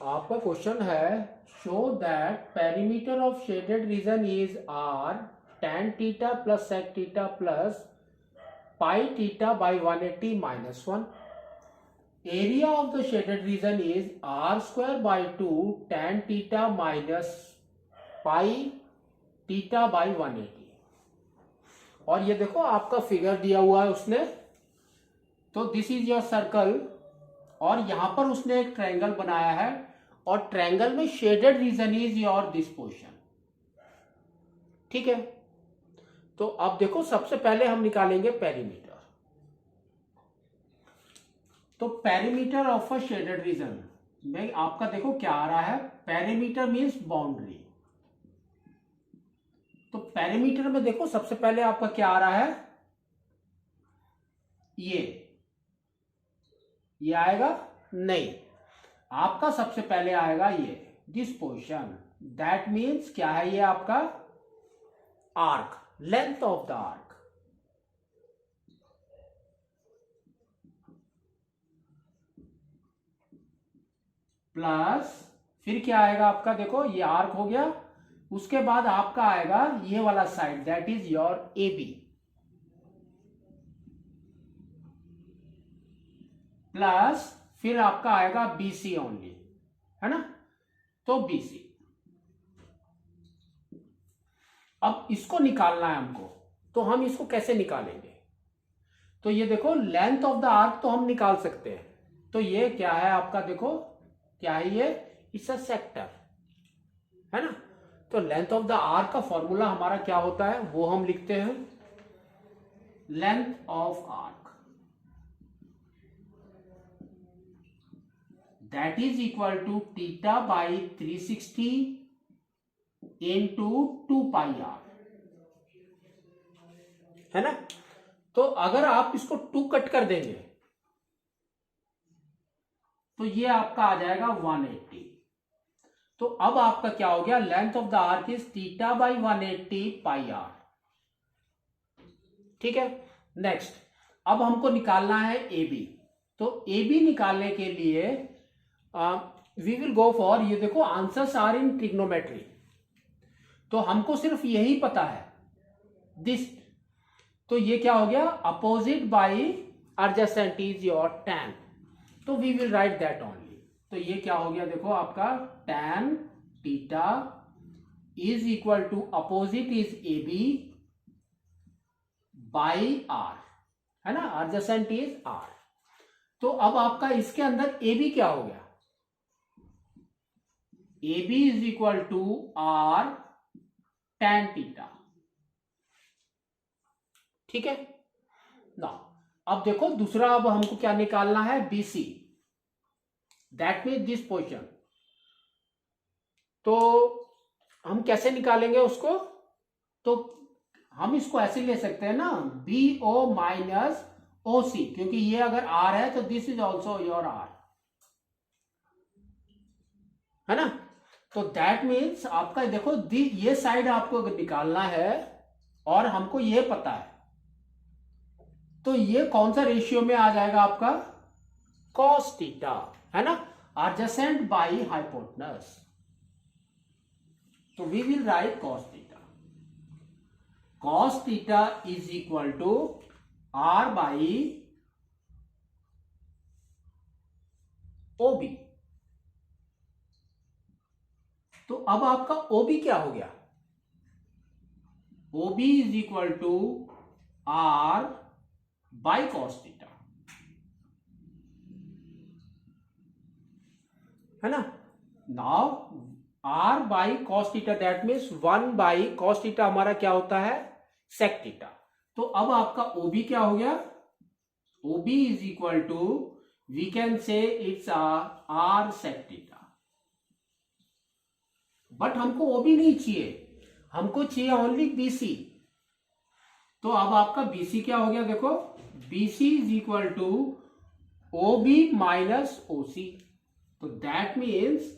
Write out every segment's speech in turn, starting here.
आपका क्वेश्चन है show that perimeter of shaded region is r tan theta plus sec theta plus pi theta by 180 minus 1. Area of the shaded region is r square by 2 tan theta minus pi theta by 180. और ये देखो आपका figure दिया हुआ है उसने, तो this is your circle और यहां पर उसने एक ट्रायंगल बनाया है और ट्रायंगल में shaded region is your this portion. ठीक है, तो अब देखो सबसे पहले हम निकालेंगे पेरीमीटर. तो perimeter of a shaded region में आपका देखो क्या आ रहा है, पेरीमीटर मींस बाउंड्री. तो पेरीमीटर में देखो सबसे पहले आपका क्या आ रहा है, ये आएगा नहीं, आपका सबसे पहले आएगा ये दिस पोर्शन. दैट मीन्स क्या है, ये आपका arc, length of the arc. Plus फिर क्या आएगा आपका, देखो ये आर्क हो गया, उसके बाद आपका आएगा ये वाला side, that is your A B, plus फिर आपका आएगा BC ओनली, है ना. तो BC. अब इसको निकालना है हमको, तो हम इसको कैसे निकालेंगे. तो ये देखो लेंथ ऑफ द आर्क तो हम निकाल सकते हैं. तो ये क्या है आपका, देखो क्या है ये, इट्स अ सेक्टर, है ना. तो लेंथ ऑफ द आर्क का फॉर्मूला हमारा क्या होता है वो हम लिखते हैं, length of arc that is equal to theta by 360 into 2 pi r, है ना. तो अगर आप इसको 2 कट कर देंगे तो ये आपका आ जाएगा 180. तो अब आपका क्या हो गया, length of the arc is theta by 180 pi r. ठीक है. नेक्स्ट अब हमको निकालना है ए बी. तो ए बी निकालने के लिए वी विल गो फॉर, ये देखो आंसर्स आर इन ट्रिग्नोमेट्री, तो हमको सिर्फ यही पता है दिस. तो ये क्या हो गया, opposite by adjacent is your tan. तो we will write that only. तो ये क्या हो गया, देखो आपका tan theta is equal to opposite is A B by R, है ना, एडजेसेंट इज आर. तो अब आपका इसके अंदर ए बी क्या हो गया, A B is equal to R tan theta. ठीक है ना. अब देखो दूसरा, अब हमको क्या निकालना है, BC, that means this portion. तो हम कैसे निकालेंगे उसको, तो हम इसको ऐसे ले सकते हैं ना, BO माइनस OC, क्योंकि ये अगर R है तो this is also your R, है ना. तो दैट मीन्स आपका देखो ये साइड आपको अगर निकालना है और हमको ये पता है, तो ये कौन सा रेशियो में आ जाएगा आपका, cos थीटा, है ना, एडजेसेंट बाई हाइपोटेनस. तो we will write cos theta. cos theta is equal to R by OB. तो अब आपका OB क्या हो गया, OB is equal to R by cos theta, है ना. Now R by cos theta, that means 1 by cos theta हमारा क्या होता है, sec थीटा. तो अब आपका OB क्या हो गया, OB is equal to, we can say it's R sec theta. But हमको OB नहीं चाहिए, हमको चाहिए ओनली BC. तो अब आपका BC क्या हो गया, देखो BC is equal to OB minus OC. तो that means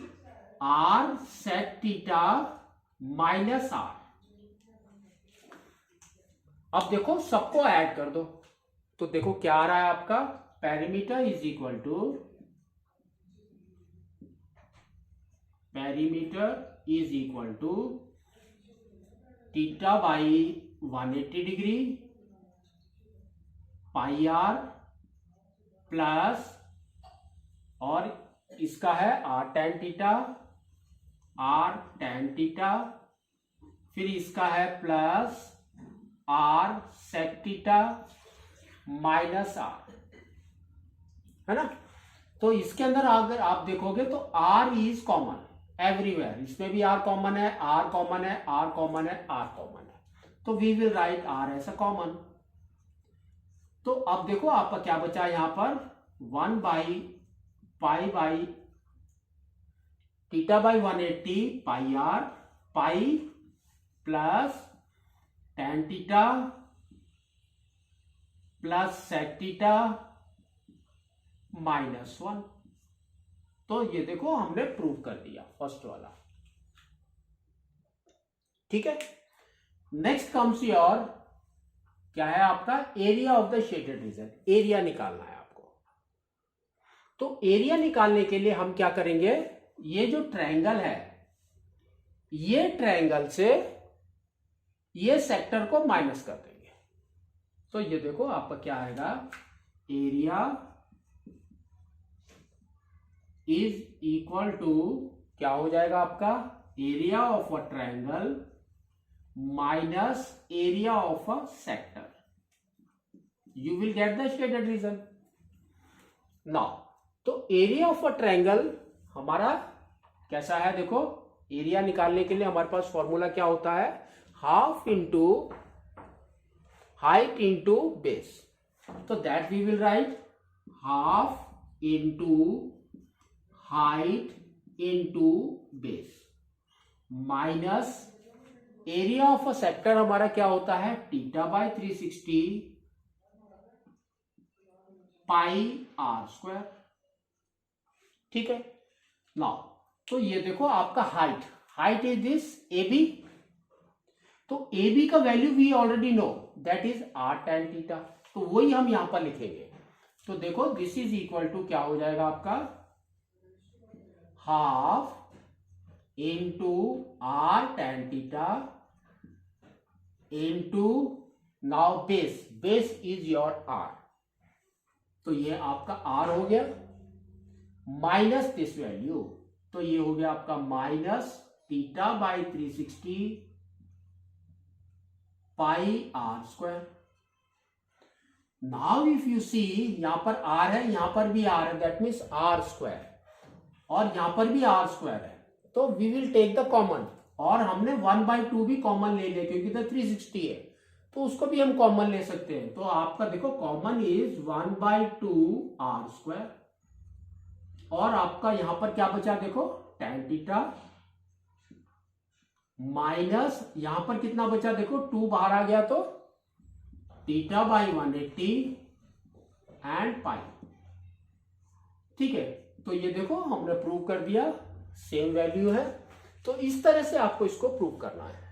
R sec theta minus R. अब देखो सबको ऐड कर दो, तो देखो क्या आ रहा है आपका, perimeter is equal to perimeter is equal to theta by 180 degree pi r plus, और इसका है r tan theta, r tan theta, फिर इसका है plus r sec theta minus r, है ना। तो इसके अंदर अगर आप देखोगे तो आर इज कॉमन एवरीवेयर, इसमें भी आर कॉमन है, आर कॉमन है, आर कॉमन है, आर कॉमन है, तो we will write r as a common. तो अब देखो आपका क्या बचा यहां पर 1 by pi by theta by 180 pi r, pi plus tan theta plus sec theta minus 1। तो ये देखो हमने प्रूव कर दिया फर्स्ट वाला, ठीक है। नेक्स्ट कम्स योर, क्या है आपका area of the shaded reason, area निकालना है आपको। तो एरिया निकालने के लिए हम क्या करेंगे, ये जो ट्रायंगल है, ये ट्रायंगल से ये सेक्टर को माइनस कर देंगे। तो ये देखो आपका क्या आएगा, एरिया इज इक्वल टू, क्या हो जाएगा आपका, area of a triangle minus area of a sector, you will get the shaded reason. Now तो एरिया ऑफ अ ट्रायंगल हमारा कैसा है, देखो एरिया निकालने के लिए हमारे पास फॉर्मूला क्या होता है, half into height into base. तो that we will write half into height into base minus area of a sector हमारा क्या होता है, theta by 360 pi R square, ठीक है। नाउ तो ये देखो आपका height, height is this A B, तो ए बी का value we already know, that is R tan theta, तो वही हम यहां पर लिखेंगे। तो देखो दिस इज इक्वल टू क्या हो जाएगा आपका, half into r tan theta into, now base, base is your r, तो ये आपका आर हो गया, माइनस दिस वैल्यू, तो ये हो गया आपका minus theta by 360 pi R square. Now if you see, यहां पर आर है, यहां पर भी आर है, दैट मीन्स आर स्क्वायर, और यहां पर भी आर स्क्वायर है, तो we will take the common, और हमने 1/2 भी कॉमन ले लिया क्योंकि तो 360 है, तो उसको भी हम कॉमन ले सकते हैं। तो आपका देखो कॉमन इज 1/2 आर स्क्वायर, और आपका यहां पर क्या बचा देखो tan थीटा माइनस, यहां पर कितना बचा देखो 2 बाहर आ गया, तो थीटा बाई 180 एंड पाई, ठीक है। तो ये देखो हमने प्रूव कर दिया, सेम वैल्यू है। तो इस तरह से आपको इसको प्रूव करना है।